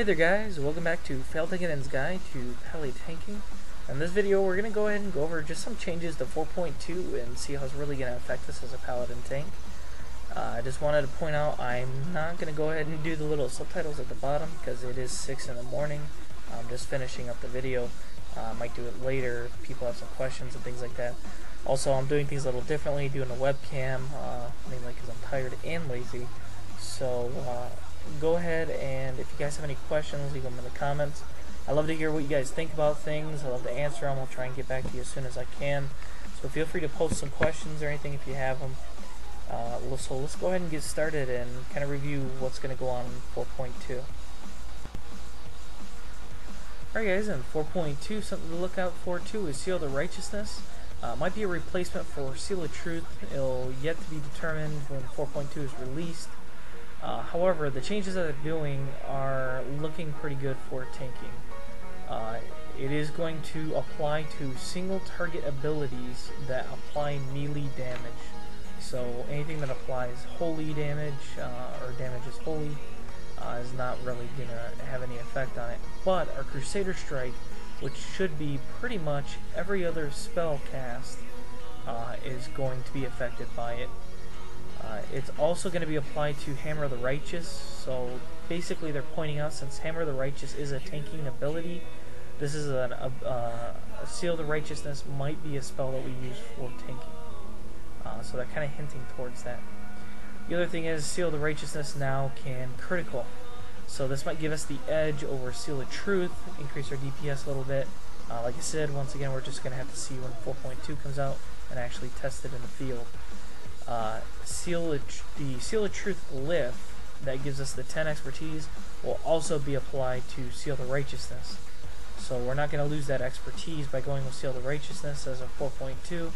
Hey there guys, welcome back to Failed Guide to Pally Tanking. In this video we're going to go ahead and go over just some changes to 4.2 and see how it's really going to affect us as a Paladin tank. I just wanted to point out I'm not going to go ahead and do the little subtitles at the bottom because it is 6 in the morning. I'm just finishing up the video. I might do it later if people have some questions and things like that. Also, I'm doing things a little differently, doing a webcam, mainly because I'm tired and lazy. So go ahead and if you guys have any questions, leave them in the comments. I love to hear what you guys think about things. I love to answer them. I'll try and get back to you as soon as I can. So feel free to post some questions or anything if you have them. So let's go ahead and get started and kind of review what's going to go on in 4.2. Alright guys, in 4.2, something to look out for too is Seal of Righteousness. Might be a replacement for Seal of Truth. It'll yet to be determined when 4.2 is released. However, the changes that they're doing are looking pretty good for tanking. It is going to apply to single target abilities that apply melee damage. So anything that applies holy damage or damages holy is not really going to have any effect on it. But our Crusader Strike, which should be pretty much every other spell cast, is going to be affected by it. It's also going to be applied to Hammer of the Righteous, so basically they're pointing out since Hammer of the Righteous is a tanking ability, this is a Seal of the Righteousness might be a spell that we use for tanking. So they're kind of hinting towards that. The other thing is Seal of the Righteousness now can critical, so this might give us the edge over Seal of Truth, increase our DPS a little bit. Like I said, once again we're just going to have to see when 4.2 comes out and actually test it in the field. The Seal of Truth glyph that gives us the 10 expertise will also be applied to Seal of Righteousness. So we're not going to lose that expertise by going with Seal of Righteousness as a 4.2.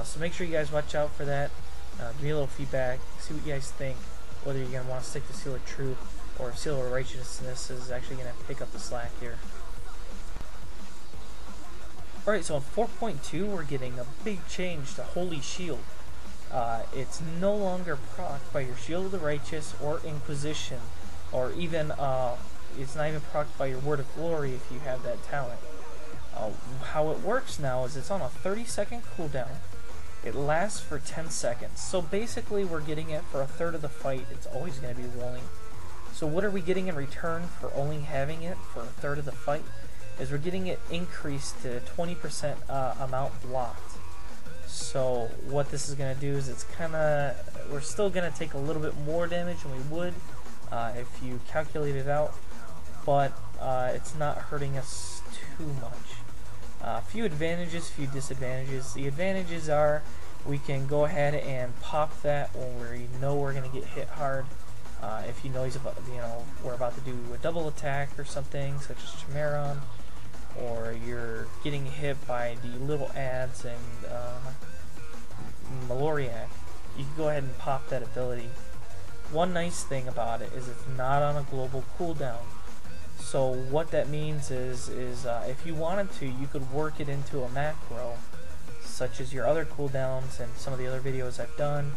So make sure you guys watch out for that. Give me a little feedback, see what you guys think, whether you're going to want to stick to Seal of Truth or if Seal of Righteousness is actually going to pick up the slack here. Alright, so in 4.2 we're getting a big change to Holy Shield. It's no longer procced by your Shield of the Righteous or Inquisition, or even, it's not even procced by your Word of Glory if you have that talent. How it works now is it's on a 30-second cooldown. It lasts for 10 seconds. So basically we're getting it for a third of the fight. It's always going to be rolling. So what are we getting in return for only having it for a third of the fight? Is we're getting it increased to 20% amount blocked. So what this is going to do is we're still going to take a little bit more damage than we would if you calculate it out, but it's not hurting us too much. A few advantages, few disadvantages. The advantages are we can go ahead and pop that when we know we're going to get hit hard. If you know we're about to do a double attack or something, such as Chimeron, or you're getting hit by the little ads and Maloriak, you can go ahead and pop that ability. One nice thing about it is it's not on a global cooldown. So what that means is if you wanted to, you could work it into a macro, such as your other cooldowns and some of the other videos I've done.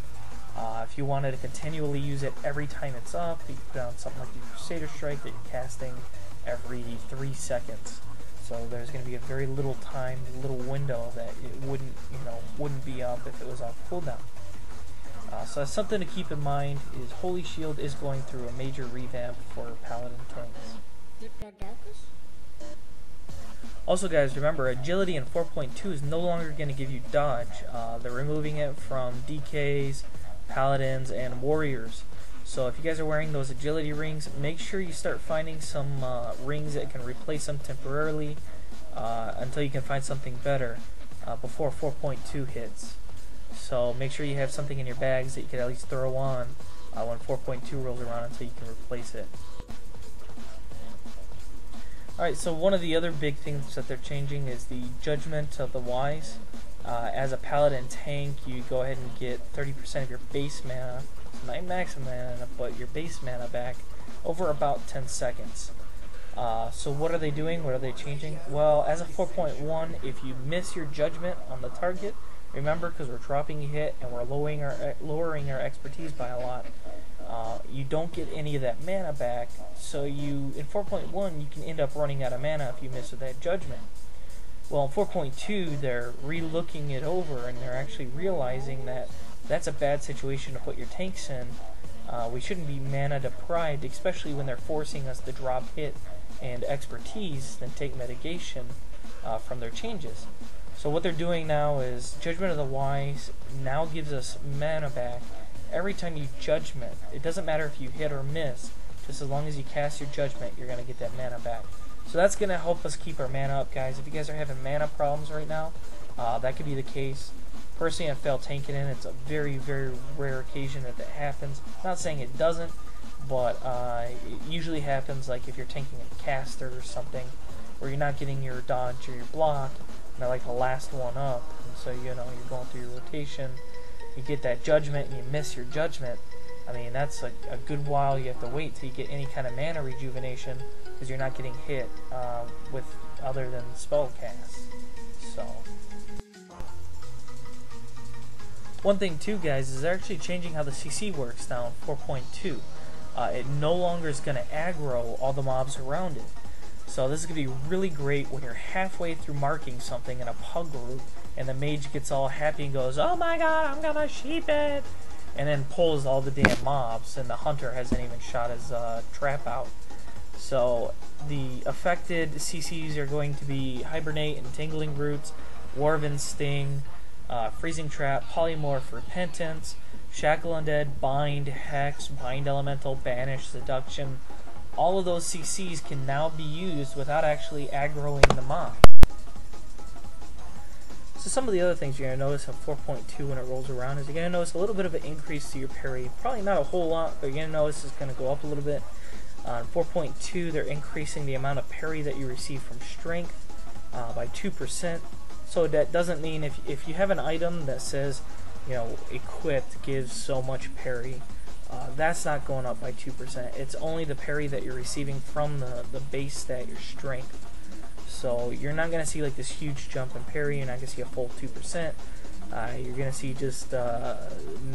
If you wanted to continually use it every time it's up, you could put on something like the Crusader Strike that you're casting every 3 seconds. So there's going to be a very little time, little window that it wouldn't be up if it was on cooldown. So that's something to keep in mind. Is Holy Shield is going through a major revamp for Paladin tanks. Also guys, remember agility in 4.2 is no longer going to give you dodge. They're removing it from DKs, Paladins, and Warriors. So if you guys are wearing those agility rings, make sure you start finding some rings that can replace them temporarily until you can find something better before 4.2 hits. So make sure you have something in your bags that you can at least throw on when 4.2 rolls around until you can replace it. Alright, so one of the other big things that they're changing is the Judgment of the Wise. As a Paladin tank, you go ahead and get 30% of your base mana, not maximum mana, but your base mana back over about 10 seconds. So what are they doing? What are they changing? Well, as a 4.1, if you miss your Judgment on the target, remember, because we're dropping a hit and we're lowering our expertise by a lot, you don't get any of that mana back, so in 4.1 you can end up running out of mana if you miss with that judgment. Well, in 4.2 they're re-looking it over and they're actually realizing that that's a bad situation to put your tanks in. We shouldn't be mana deprived, especially when they're forcing us to drop hit and expertise, then take mitigation from their changes. So what they're doing now is Judgment of the Wise now gives us mana back every time you judgment. It doesn't matter if you hit or miss, just as long as you cast your judgment, you're going to get that mana back. So that's going to help us keep our mana up, guys. If you guys are having mana problems right now, that could be the case. Personally, I failed tanking in. It's a very, very rare occasion that happens. I'm not saying it doesn't, but it usually happens like if you're tanking a caster or something, where you're not getting your dodge or your block, and they're like the last one up, and so you're going through your rotation, you get that judgment and you miss your judgment. I mean, that's a good while you have to wait till you get any kind of mana rejuvenation, because you're not getting hit with other than spell casts. So one thing too, guys, is they're actually changing how the CC works now in 4.2. It no longer is going to aggro all the mobs around it. So this is going to be really great when you're halfway through marking something in a pug group and the mage gets all happy and goes, "Oh my god, I'm gonna sheep it!" and then pulls all the damn mobs and the hunter hasn't even shot his trap out. So the affected CCs are going to be Hibernate, Entangling Roots, Dwarven Sting, Freezing Trap, Polymorph, Repentance, Shackle Undead, Bind, Hex, Bind Elemental, Banish, Seduction. All of those CCs can now be used without actually aggroing the mob. So some of the other things you're going to notice in 4.2 when it rolls around is you're going to notice a little bit of an increase to your parry. Probably not a whole lot, but you're going to notice it's going to go up a little bit. In 4.2, they're increasing the amount of parry that you receive from strength by 2%. So that doesn't mean if you have an item that says, equipped gives so much parry, that's not going up by 2%. It's only the parry that you're receiving from the base stat, your strength. So you're not going to see like this huge jump in parry. You're not going to see a full 2%. You're going to see just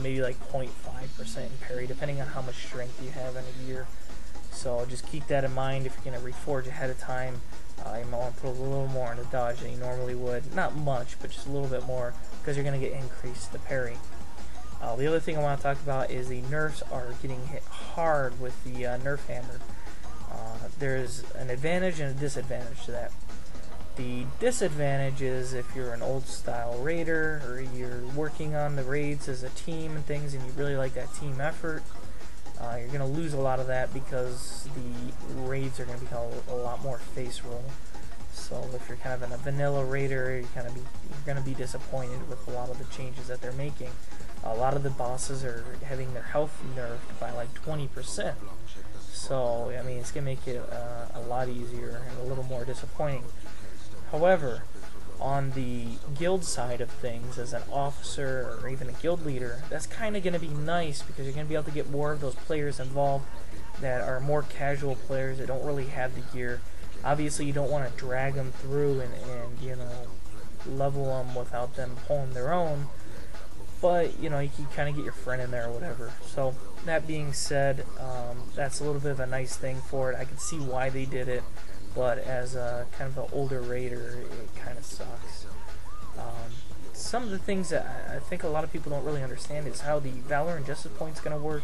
maybe like 0.5% in parry, depending on how much strength you have in a gear. So just keep that in mind. If you're going to reforge ahead of time, you might want to put a little more into dodge than you normally would. Not much, but just a little bit more, because you're going to get increased the parry. The other thing I want to talk about is the nerfs are getting hit hard with the nerf hammer. There's an advantage and a disadvantage to that. The disadvantage is if you're an old style raider or you're working on the raids as a team and things and you really like that team effort, you're going to lose a lot of that because the raids are going to become a lot more face roll. So if you're kind of in a vanilla raider, you're going to be disappointed with a lot of the changes that they're making. A lot of the bosses are having their health nerfed by like 20%. So, I mean, it's going to make it a lot easier and a little more disappointing. However, on the guild side of things, as an officer or even a guild leader, that's kind of going to be nice because you're going to be able to get more of those players involved that are more casual players that don't really have the gear. Obviously, you don't want to drag them through and level them without them pulling their own. But, you can kind of get your friend in there or whatever. So, that being said, that's a little bit of a nice thing for it. I can see why they did it, but as a kind of an older raider, it kind of sucks. Some of the things that I think a lot of people don't really understand is how the Valor and Justice Point is going to work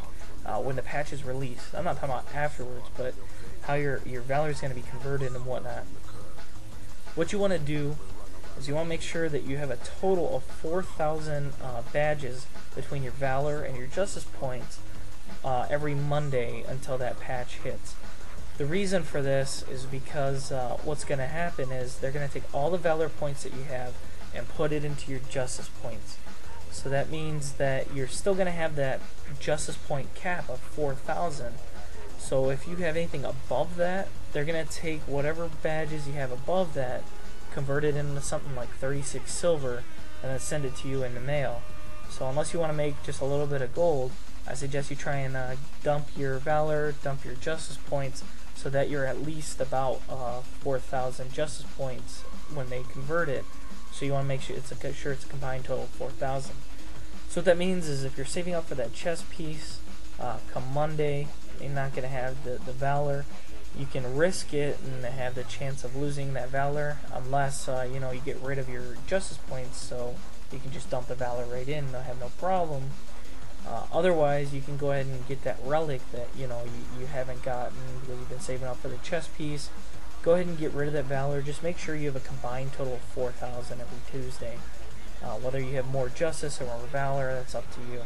when the patch is released. I'm not talking about afterwards, but how your Valor is going to be converted and whatnot. What you want to do is you want to make sure that you have a total of 4,000 badges between your Valor and your Justice Points every Monday until that patch hits. The reason for this is because what's going to happen is they're going to take all the Valor points that you have and put it into your Justice Points. So that means that you're still going to have that Justice Point cap of 4,000. So if you have anything above that, they're going to take whatever badges you have above that, convert it into something like 36 silver, and then send it to you in the mail. So unless you want to make just a little bit of gold, I suggest you try and dump your Valor, dump your Justice Points, so that you're at least about 4,000 Justice Points when they convert it. So you want to make sure it's a combined total of 4,000. So what that means is if you're saving up for that chest piece, come Monday. You're not going to have the Valor. You can risk it and have the chance of losing that Valor unless you know, you get rid of your Justice points, so you can just dump the Valor right in and have no problem. Otherwise, you can go ahead and get that relic that, you know, you haven't gotten because you've been saving up for the chest piece. Go ahead and get rid of that Valor. Just make sure you have a combined total of 4,000 every Tuesday. Whether you have more Justice or more Valor, that's up to you.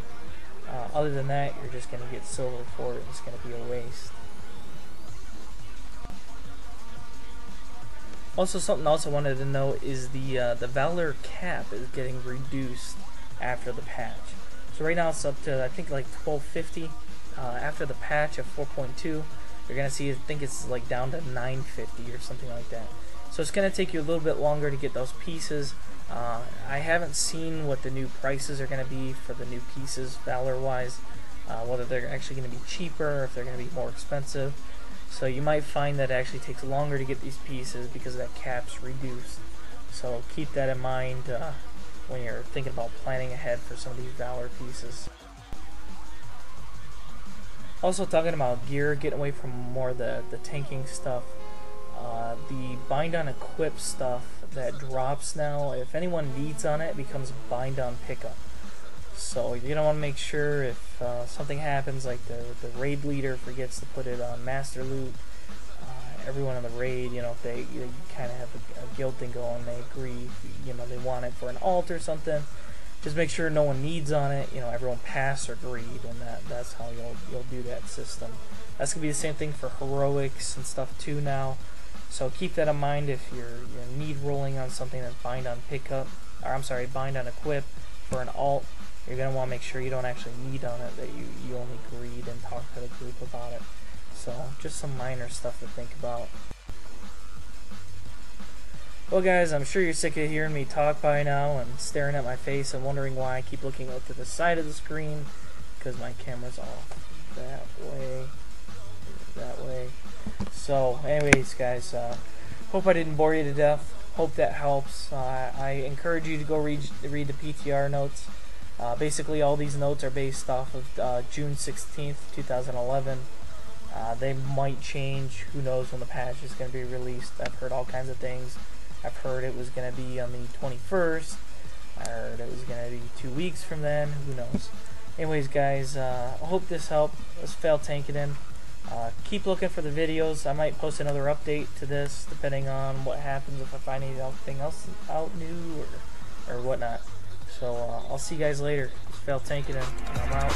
Other than that, you're just going to get silver for it. It's going to be a waste. Also, something else I wanted to note is the Valor cap is getting reduced after the patch. So right now it's up to, I think, like 1250. After the patch of 4.2, you're gonna see, I think it's like down to 950 or something like that. So it's gonna take you a little bit longer to get those pieces. I haven't seen what the new prices are gonna be for the new pieces, Valor-wise. Whether they're actually gonna be cheaper or if they're gonna be more expensive. So you might find that it actually takes longer to get these pieces because that cap's reduced. So keep that in mind when you're thinking about planning ahead for some of these Valor pieces. Also, talking about gear, getting away from more of the tanking stuff, the bind on equip stuff that drops now, if anyone needs on it, it becomes bind on pickup. So you're gonna want to make sure if something happens, like the raid leader forgets to put it on master loot, everyone in the raid, you know, if they kind of have a guild thing going, they agree, you know, they want it for an alt or something, just make sure no one needs on it, you know, everyone pass or agreed, and that's how you'll do that system. That's gonna be the same thing for heroics and stuff too now. So keep that in mind if you're need rolling on something that's bind on pickup, or I'm sorry, bind on equip for an alt. You're gonna want to make sure you don't actually need on it, that you only agreed and talk to the group about it. So just some minor stuff to think about. Well guys, I'm sure you're sick of hearing me talk by now and staring at my face and wondering why I keep looking out to the side of the screen, because my camera's off that way. So anyways guys, hope I didn't bore you to death. Hope that helps. I encourage you to go read the PTR notes. Basically all these notes are based off of June 16th, 2011. They might change. Who knows when the patch is going to be released. I've heard all kinds of things. I've heard it was going to be on the 21st. I heard it was going to be 2 weeks from then. Who knows? Anyways, guys, I hope this helped. Let's fail tanking in. Keep looking for the videos. I might post another update to this, depending on what happens, if I find anything else out new or whatnot. So I'll see you guys later. Let's fail tanking in. And I'm out.